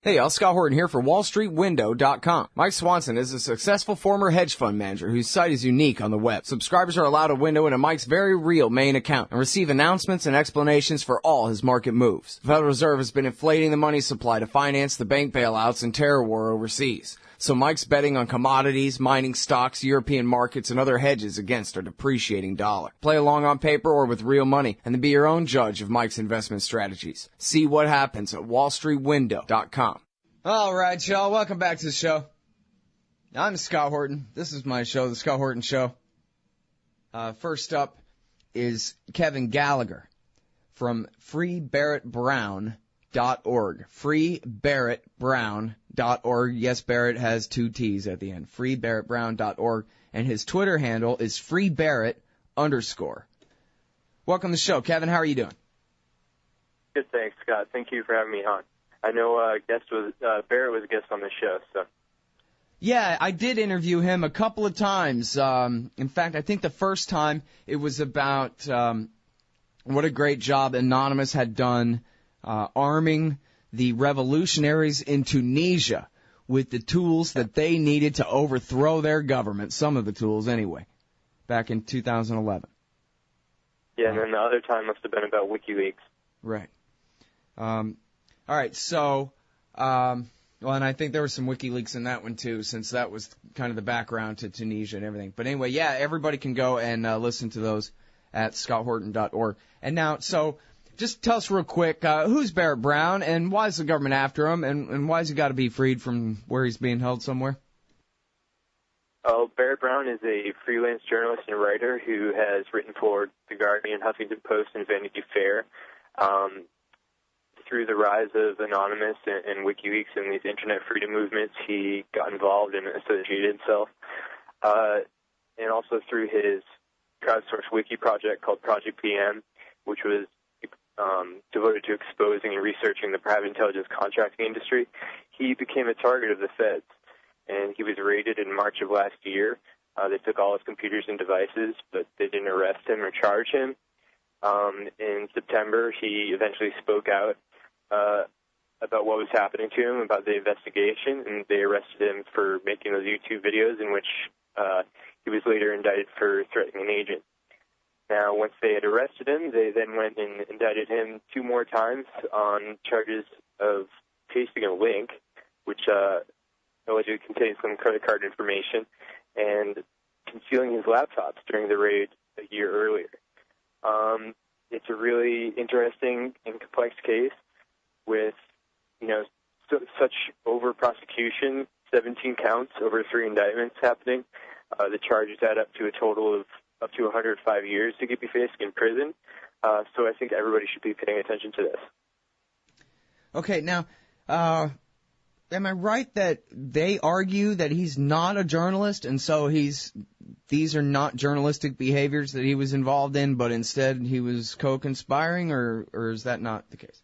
Hey, y'all, Scott Horton here for WallStreetWindow.com. Mike Swanson is a successful former hedge fund manager whose site is unique on the web. Subscribers are allowed a window into Mike's very real main account and receive announcements and explanations for all his market moves. The Federal Reserve has been inflating the money supply to finance the bank bailouts and terror war overseas. So Mike's betting on commodities, mining stocks, European markets, and other hedges against our depreciating dollar. Play along on paper or with real money, and then be your own judge of Mike's investment strategies. See what happens at WallStreetWindow.com. All right, y'all. Welcome back to the show. I'm Scott Horton. This is my show, The Scott Horton Show. First up is Kevin Gallagher from FreeBarrettBrown.org. FreeBarrettBrown.org. Yes, Barrett has two T's at the end. FreeBarrettBrown.org. And his Twitter handle is FreeBarrett_. Welcome to the show. Kevin, how are you doing? Good, thanks, Scott. Thank you for having me on. I know Barrett was a guest on the show, so. Yeah, I did interview him a couple of times. In fact, I think the first time it was about what a great job Anonymous had done arming the revolutionaries in Tunisia with the tools that they needed to overthrow their government, some of the tools anyway, back in 2011. Yeah, and then the other time must have been about WikiLeaks. Right. All right, so, well, and I think there was some WikiLeaks in that one, too, since that was kind of the background to Tunisia and everything. But anyway, yeah, everybody can go and listen to those at scotthorton.org. And now, so, just tell us real quick, who's Barrett Brown, and why is the government after him, and why has he got to be freed from where he's being held somewhere? Oh, Barrett Brown is a freelance journalist and writer who has written for The Guardian, Huffington Post, and Vanity Fair. Through the rise of Anonymous and WikiLeaks and these internet freedom movements, he got involved and associated himself. And also through his crowdsourced wiki project called Project PM, which was devoted to exposing and researching the private intelligence contracting industry, he became a target of the feds. And he was raided in March of last year. They took all his computers and devices, but they didn't arrest him or charge him. In September, he eventually spoke out about what was happening to him, about the investigation, and they arrested him for making those YouTube videos in which he was later indicted for threatening an agent. Now, once they had arrested him, they then went and indicted him 2 more times on charges of pasting a link, which allegedly contains some credit card information, and concealing his laptops during the raid a year earlier. It's a really interesting and complex case with, such over-prosecution, 17 counts over 3 indictments happening. The charges add up to a total of up to 105 years to be facing in prison. So I think everybody should be paying attention to this. Okay, now, am I right that they argue that he's not a journalist, and so these are not journalistic behaviors that he was involved in, but instead he was co-conspiring, or is that not the case?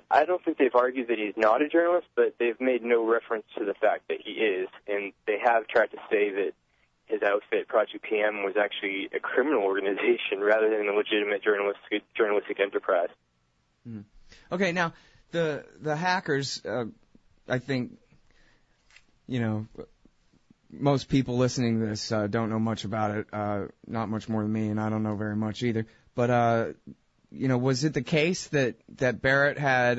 I don't think they've argued that he's not a journalist, but they've made no reference to the fact that he is, and they have tried to say that his outfit, Project PM, was actually a criminal organization rather than a legitimate journalistic enterprise. Okay, now, the hackers, I think, most people listening to this don't know much about it, not much more than me, and I don't know very much either. But, was it the case that Barrett had,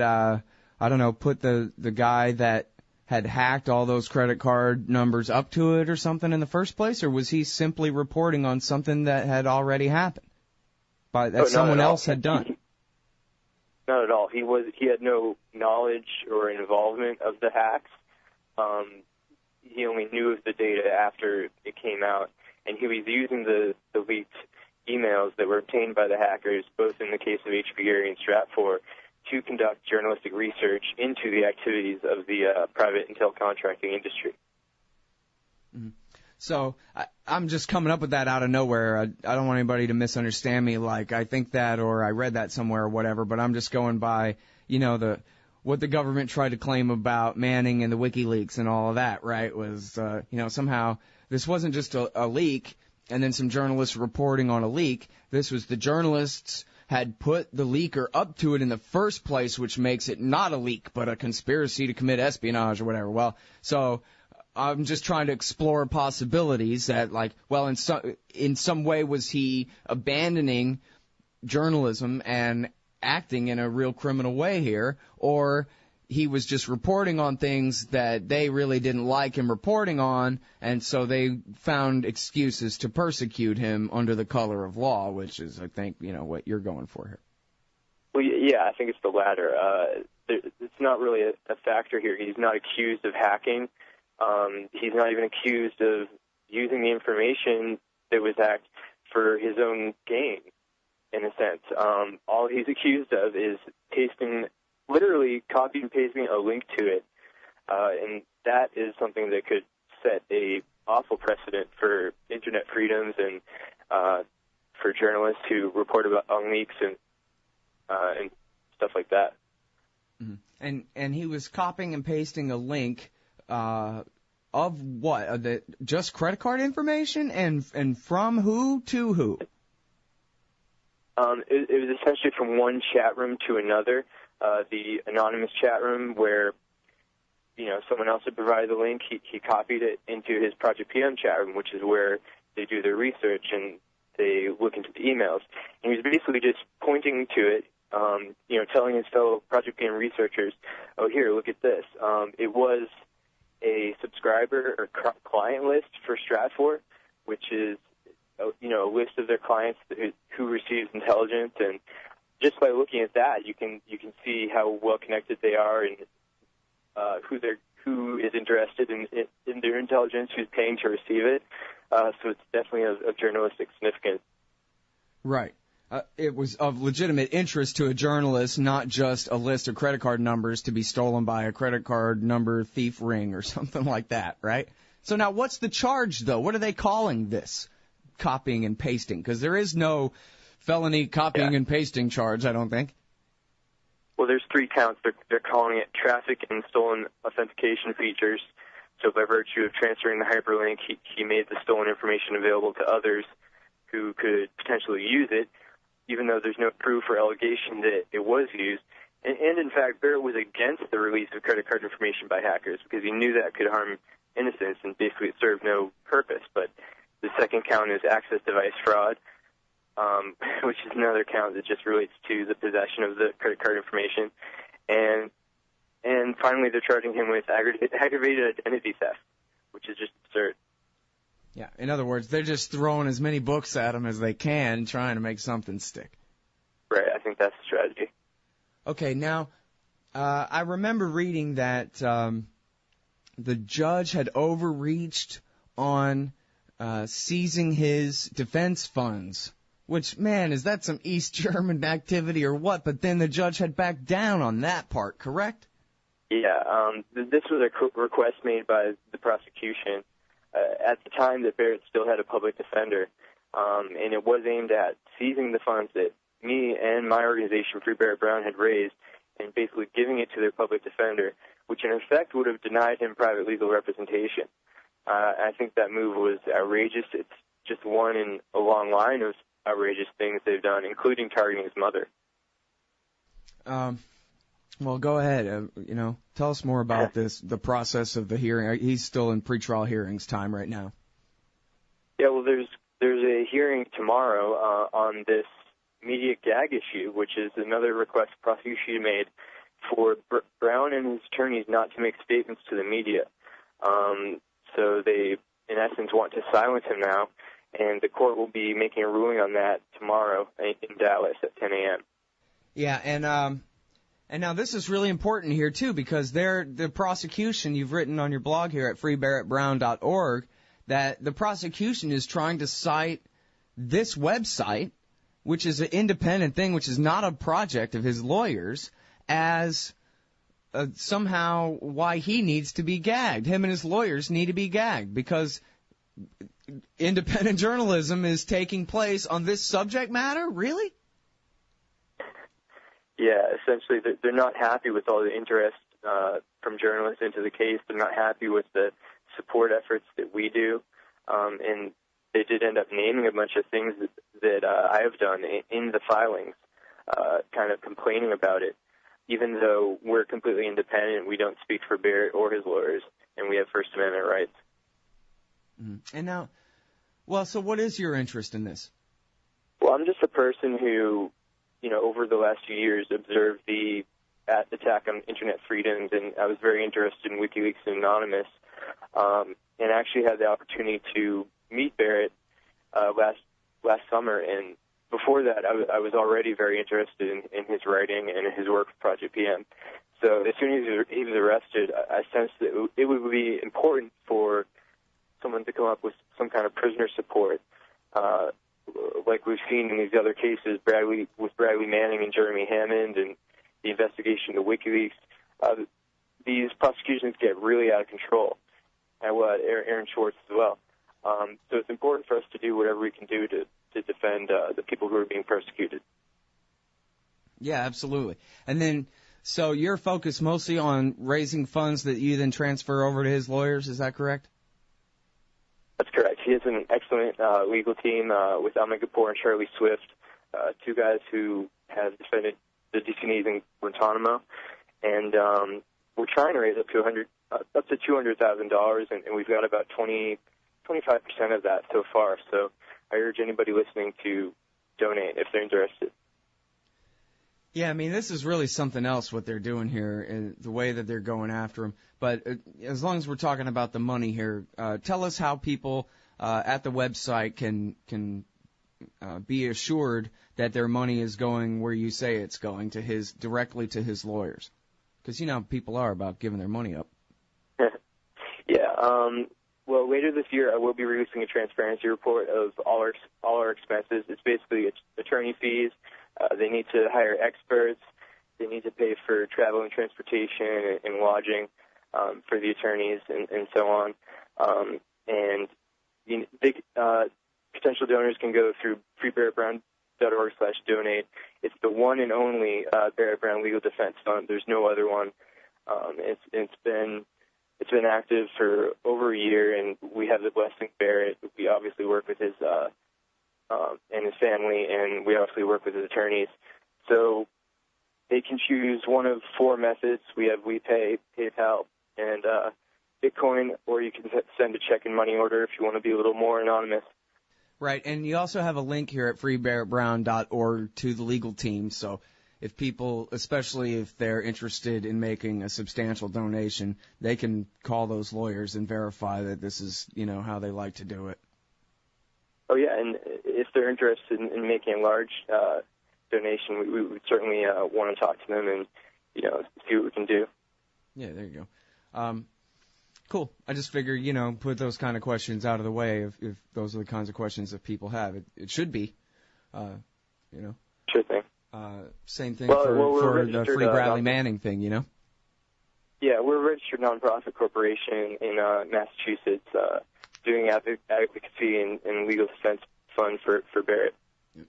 put the guy that had hacked all those credit card numbers up to it or something in the first place, or was he simply reporting on something that had already happened, that someone else had done? Not at all. He had no knowledge or involvement of the hacks. He only knew of the data after it came out, and he was using the leaked emails that were obtained by the hackers, both in the case of HB and Stratfor, to conduct journalistic research into the activities of the private intel contracting industry. Mm-hmm. So I'm just coming up with that out of nowhere. I don't want anybody to misunderstand me like I think that or I read that somewhere or whatever, but I'm just going by, what the government tried to claim about Manning and the WikiLeaks and all of that, right, was, somehow this wasn't just a leak and then some journalists reporting on a leak. This was the journalists had put the leaker up to it in the first place, which makes it not a leak, but a conspiracy to commit espionage or whatever. Well, so I'm just trying to explore possibilities that, like, well, in some way was he abandoning journalism and acting in a real criminal way here, or he was just reporting on things that they really didn't like him reporting on, and so they found excuses to persecute him under the color of law, which is, I think, what you're going for here. Well, yeah, I think it's the latter. It's not really a factor here. He's not accused of hacking. He's not even accused of using the information that was hacked for his own gain, in a sense. All he's accused of is literally copy and pasting a link to it, and that is something that could set a awful precedent for internet freedoms and for journalists who report on leaks and stuff like that. Mm-hmm. And he was copying and pasting a link of what? Just credit card information, and from who to who? It was essentially from one chat room to another. The anonymous chat room where, someone else had provided the link, he copied it into his Project PM chat room, which is where they do their research and they look into the emails. And he was basically just pointing to it, telling his fellow Project PM researchers, oh, here, look at this. It was a subscriber or client list for Stratfor, which is, a list of their clients who receives intelligence, and just by looking at that, you can see how well connected they are and who is interested in their intelligence, who's paying to receive it. So it's definitely of journalistic significance. Right. It was of legitimate interest to a journalist, not just a list of credit card numbers to be stolen by a credit card number thief ring or something like that, right? So now what's the charge, though? What are they calling this? Copying and pasting? Because there is no felony copying and pasting charge, I don't think. Well, there's 3 counts. They're calling it traffic and stolen authentication features. So by virtue of transferring the hyperlink, he made the stolen information available to others who could potentially use it, even though there's no proof or allegation that it was used. And in fact, Barrett was against the release of credit card information by hackers because he knew that could harm innocence and basically it served no purpose. But the second count is access device fraud, which is another count that just relates to the possession of the credit card information. And finally, they're charging him with aggravated identity theft, which is just absurd. Yeah, in other words, they're just throwing as many books at him as they can, trying to make something stick. Right, I think that's the strategy. Okay, now, I remember reading that the judge had overreached on seizing his defense funds, which, man, is that some East German activity or what? But then the judge had backed down on that part, correct? Yeah, this was a request made by the prosecution at the time that Barrett still had a public defender, and it was aimed at seizing the funds that me and my organization, Free Barrett Brown, had raised and basically giving it to their public defender, which in effect would have denied him private legal representation. I think that move was outrageous. It's just one in a long line of outrageous things they've done, including targeting his mother. Well, go ahead. Tell us more about the process of the hearing. He's still in pretrial hearings time right now. Yeah, well, there's a hearing tomorrow on this media gag issue, which is another request the prosecution made for Brown and his attorneys not to make statements to the media. So they, in essence, want to silence him now, and the court will be making a ruling on that tomorrow in Dallas at 10 a.m. Yeah, and now this is really important here, too, because the prosecution, you've written on your blog here at freebarrettbrown.org, that the prosecution is trying to cite this website, which is an independent thing, which is not a project of his lawyers, as somehow why he needs to be gagged. Him and his lawyers need to be gagged because independent journalism is taking place on this subject matter? Really? Yeah, essentially they're not happy with all the interest from journalists into the case. They're not happy with the support efforts that we do. And they did end up naming a bunch of things that I have done in the filings. kind of complaining about it, even though we're completely independent. We don't speak for Barrett or his lawyers, and we have First Amendment rights. Mm-hmm. And now, well, so what is your interest in this? Well, I'm just a person who, over the last few years observed the attack on internet freedoms, and I was very interested in WikiLeaks and Anonymous, and actually had the opportunity to meet Barrett last summer. And before that, I was already very interested in his writing and his work with Project PM. So as soon as he was arrested, I sensed that it would be important for someone to come up with some kind of prisoner support, like we've seen in these other cases, with Bradley Manning and Jeremy Hammond, and the investigation of WikiLeaks. These prosecutions get really out of control, and Aaron Schwartz as well. So it's important for us to do whatever we can do to defend the people who are being persecuted. Yeah, absolutely. And then, so you're focused mostly on raising funds that you then transfer over to his lawyers, is that correct? That's correct. He has an excellent legal team with Ahmed Kapoor and Charlie Swift, two guys who have defended the detainees in Guantanamo, and we're trying to raise up to $200,000, and we've got about 25% of that so far. So I urge anybody listening to donate if they're interested. Yeah, I mean, this is really something else what they're doing here, and the way that they're going after him. But as long as we're talking about the money here, tell us how people at the website can be assured that their money is going where you say it's going, directly to his lawyers. Because you know how people are about giving their money up. Yeah. Well, later this year, I will be releasing a transparency report of all our expenses. It's basically attorney fees. They need to hire experts. They need to pay for travel and transportation and lodging for the attorneys and so on. And potential donors can go through freebarrettbrown.org/donate. It's the one and only Barrett Brown Legal Defense Fund. There's no other one. It's been active for over a year, and we have the blessing of Barrett. We obviously work with his and his family, and we obviously work with his attorneys. So they can choose one of four methods. We have WePay, PayPal, and Bitcoin, or you can send a check and money order if you want to be a little more anonymous. Right, and you also have a link here at freebarrettbrown.org to the legal team, so if people, especially if they're interested in making a substantial donation, they can call those lawyers and verify that this is, how they like to do it. Oh, yeah, and if they're interested in making a large donation, we would certainly want to talk to them and, see what we can do. Yeah, there you go. Cool. I just figure, put those kind of questions out of the way if those are the kinds of questions that people have. It should be, Sure thing. Same thing for the Free Bradley Manning thing, Yeah, we're a registered nonprofit corporation in Massachusetts doing advocacy and legal defense fund for Barrett. Yep.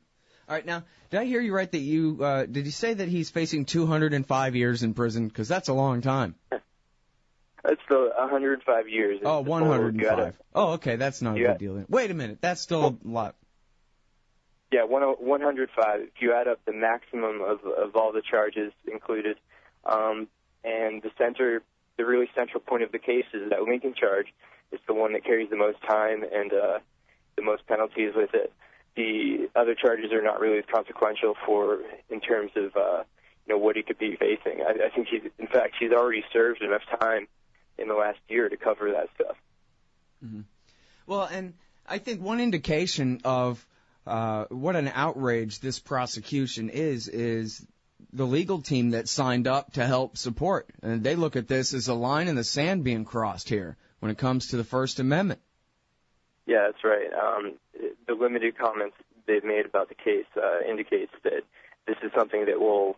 All right, now, did I hear you right that you did you say that he's facing 205 years in prison? Because that's a long time. That's the 105 years. Oh, 105. Oh, okay, that's not a big deal. Wait a minute, that's still a lot. Yeah, 105. If you add up the maximum of all the charges included, and the really central point of the case is that Lincoln charge is the one that carries the most time and the most penalties with it. The other charges are not really as consequential in terms of what he could be facing. I think he's already served enough time in the last year to cover that stuff. Mm-hmm. Well, and I think one indication of what an outrage this prosecution is the legal team that signed up to help support. And they look at this as a line in the sand being crossed here when it comes to the First Amendment. Yeah, that's right. The limited comments they've made about the case indicates that this is something that will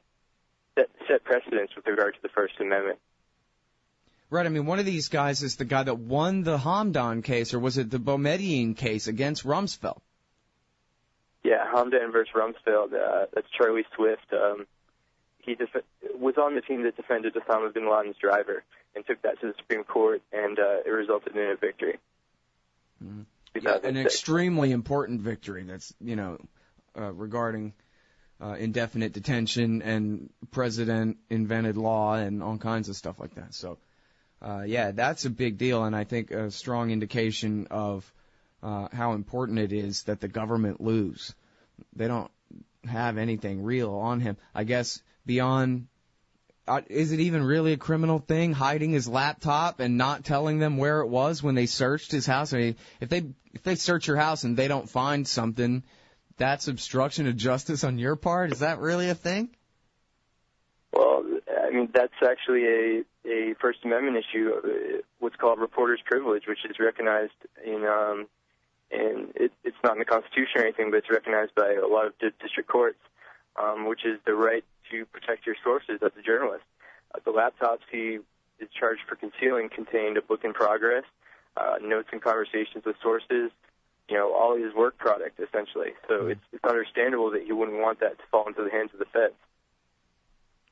set precedents with regard to the First Amendment. Right. I mean, one of these guys is the guy that won the Hamdan case, or was it the Boumediene case against Rumsfeld? Yeah, Hamdan versus Rumsfeld. That's Charlie Swift. He was on the team that defended Osama bin Laden's driver and took that to the Supreme Court, and it resulted in a victory. Mm-hmm. Yeah, an extremely important victory that's, regarding indefinite detention and president invented law and all kinds of stuff like that. So, yeah, that's a big deal, and I think a strong indication of how important it is that the government lose. They don't have anything real on him. I guess beyond, is it even really a criminal thing, hiding his laptop and not telling them where it was when they searched his house? I mean, if they search your house and they don't find something, that's obstruction of justice on your part? Is that really a thing? Well, I mean, that's actually a First Amendment issue, what's called reporter's privilege, which is recognized and it's not in the Constitution or anything, but it's recognized by a lot of district courts, which is the right to protect your sources as a journalist. The laptops he is charged for concealing contained a book in progress, notes and conversations with sources, all his work product, essentially. So it's understandable that he wouldn't want that to fall into the hands of the feds.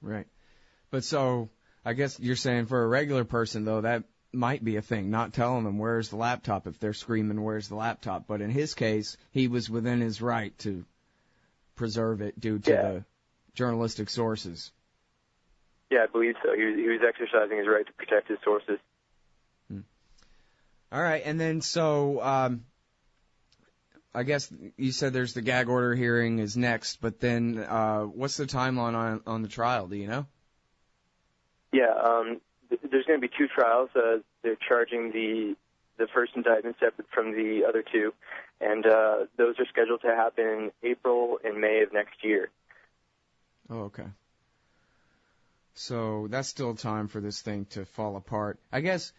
Right. But so I guess you're saying for a regular person, though, that might be a thing, not telling them where's the laptop if they're screaming where's the laptop. But in his case, he was within his right to preserve it due to the journalistic sources. Yeah, I believe so. He was exercising his right to protect his sources. All right, and then so I guess you said there's the gag order hearing is next, but then what's the timeline on the trial? Do you know? Yeah, there's going to be two trials. They're charging the first indictment separate from the other two, and those are scheduled to happen in April and May of next year. Oh, okay. So that's still time for this thing to fall apart. I guess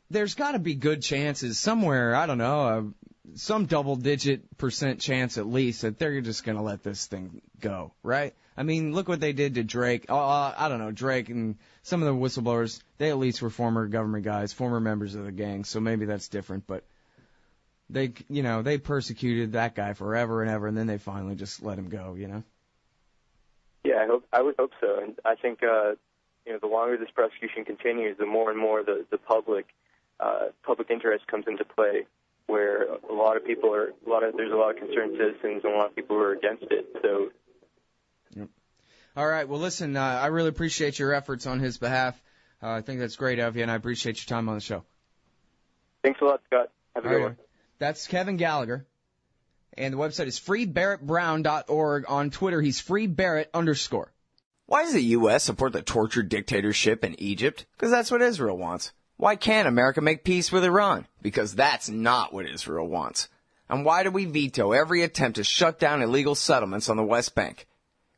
there's got to be good chances somewhere, I don't know, some double-digit % chance at least that they're just going to let this thing go, right? I mean, look what they did to Drake. I don't know, Drake and some of the whistleblowers, they at least were former government guys, former members of the gang, so maybe that's different. But they persecuted that guy forever and ever, and then they finally just let him go, Yeah, I would hope so. And I think, the longer this prosecution continues, the more and more the public interest comes into play, where there's a lot of concerned citizens and a lot of people who are against it. So. Yep. All right. Well, listen, I really appreciate your efforts on his behalf. I think that's great of you, and I appreciate your time on the show. Thanks a lot, Scott. Have a good one. That's Kevin Gallagher. And the website is freebarrettbrown.org. On Twitter, he's freebarrett_. Why does the U.S. support the tortured dictatorship in Egypt? Because that's what Israel wants. Why can't America make peace with Iran? Because that's not what Israel wants. And why do we veto every attempt to shut down illegal settlements on the West Bank?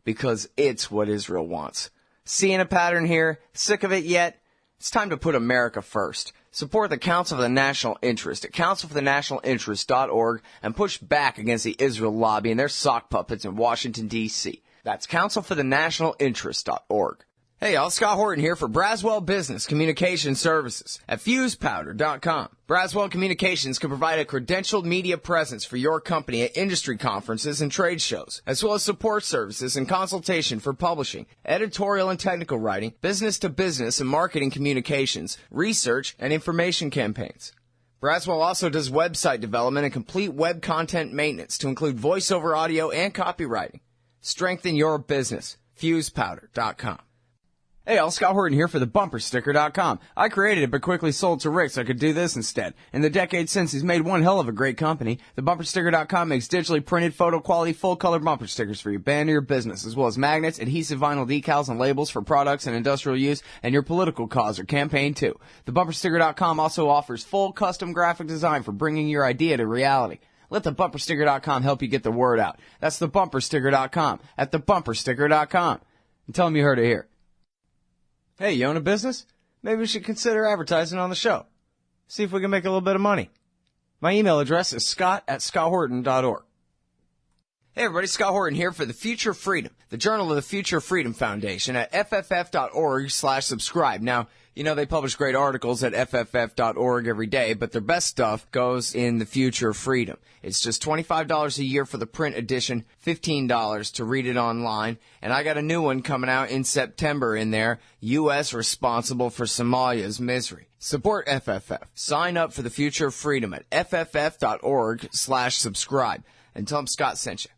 Because it's what Israel wants. Seeing a pattern here? Sick of it yet? It's time to put America first. Support the Council for the National Interest at councilforthenationalinterest.org and push back against the Israel lobby and their sock puppets in Washington, D.C. That's councilforthenationalinterest.org. Hey y'all, Scott Horton here for Braswell Business Communication Services at FusePowder.com. Braswell Communications can provide a credentialed media presence for your company at industry conferences and trade shows, as well as support services and consultation for publishing, editorial and technical writing, business-to-business and marketing communications, research, and information campaigns. Braswell also does website development and complete web content maintenance to include voiceover audio and copywriting. Strengthen your business. FusePowder.com. Hey, all, Scott Horton here for the BumperSticker.com. I created it but quickly sold to Rick so I could do this instead. In the decades since, he's made one hell of a great company. The BumperSticker.com makes digitally printed, photo-quality, full-color bumper stickers for your band or your business, as well as magnets, adhesive vinyl decals, and labels for products and industrial use, and your political cause or campaign, too. The BumperSticker.com also offers full custom graphic design for bringing your idea to reality. Let the BumperSticker.com help you get the word out. That's the BumperSticker.com at the BumperSticker.com. And tell them you heard it here. Hey, you own a business? Maybe we should consider advertising on the show. See if we can make a little bit of money. My email address is scott@scotthorton.org. Hey everybody, Scott Horton here for The Future Freedom, the Journal of the Future Freedom Foundation at fff.org/subscribe. Now, you know they publish great articles at fff.org every day, but their best stuff goes in The Future Freedom. It's just $25 a year for the print edition, $15 to read it online, and I got a new one coming out in September in there, U.S. Responsible for Somalia's Misery. Support FFF. Sign up for The Future Freedom at fff.org/subscribe. And tell them Scott sent you.